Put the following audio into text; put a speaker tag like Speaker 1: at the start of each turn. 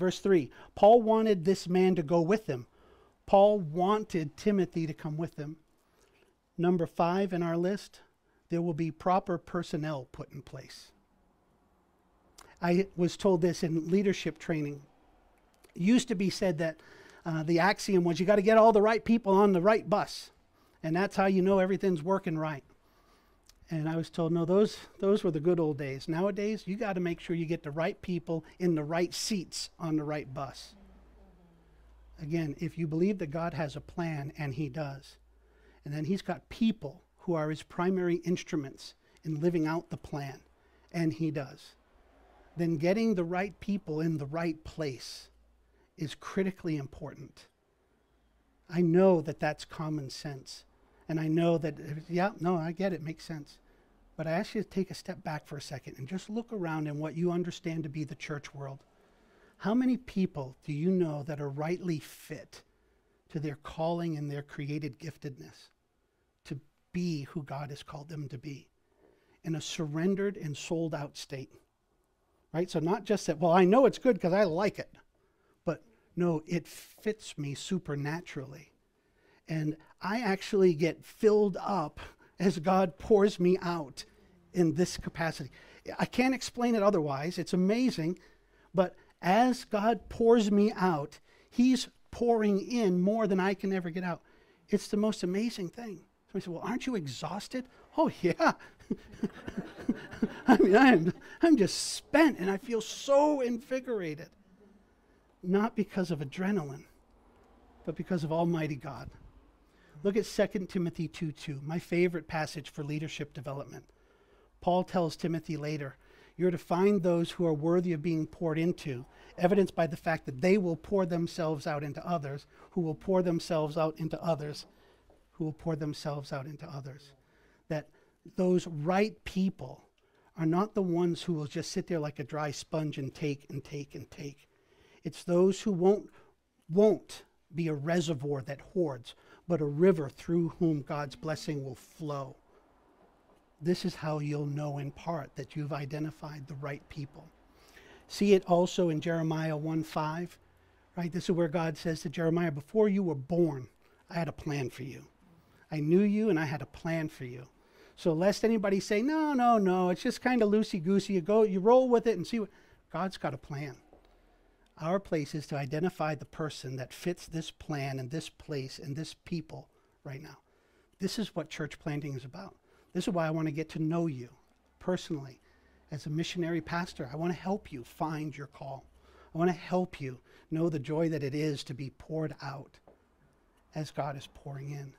Speaker 1: Verse 3, Paul wanted this man to go with him. Paul wanted Timothy to come with him. Number 5 in our list, there will be proper personnel put in place. I was told this in leadership training. It used to be said that the axiom was you got to get all the right people on the right bus. And that's how you know everything's working right. And I was told, no, those were the good old days. Nowadays, you got to make sure you get the right people in the right seats on the right bus. Again, if you believe that God has a plan, and he does, and then he's got people who are his primary instruments in living out the plan, and he does, then getting the right people in the right place is critically important. I know that that's common sense. And I know that, yeah, no, I get it, makes sense. But I ask you to take a step back for a second and just look around in what you understand to be the church world. How many people do you know that are rightly fit to their calling and their created giftedness to be who God has called them to be in a surrendered and sold out state? Right? So not just that, well, I know it's good because I like it, but no, it fits me supernaturally. And I actually get filled up as God pours me out in this capacity. I can't explain it otherwise. It's amazing. But as God pours me out, he's pouring in more than I can ever get out. It's the most amazing thing. Somebody said, well, aren't you exhausted? Oh, yeah. I mean, I'm just spent, and I feel so invigorated. Not because of adrenaline, but because of Almighty God. Look at 2 Timothy 2:2, my favorite passage for leadership development. Paul tells Timothy later, you're to find those who are worthy of being poured into, evidenced by the fact that they will pour themselves out into others, who will pour themselves out into others, who will pour themselves out into others. That those right people are not the ones who will just sit there like a dry sponge and take and take and take. It's those who won't be a reservoir that hoards, but a river through whom God's blessing will flow. This is how you'll know in part that you've identified the right people. See it also in Jeremiah 1:5, right? This is where God says to Jeremiah, before you were born, I had a plan for you. I knew you and I had a plan for you. So lest anybody say, no, it's just kind of loosey-goosey. You roll with it and see what, God's got a plan. Our place is to identify the person that fits this plan and this place and this people right now. This is what church planting is about. This is why I want to get to know you personally. As a missionary pastor, I want to help you find your call. I want to help you know the joy that it is to be poured out as God is pouring in.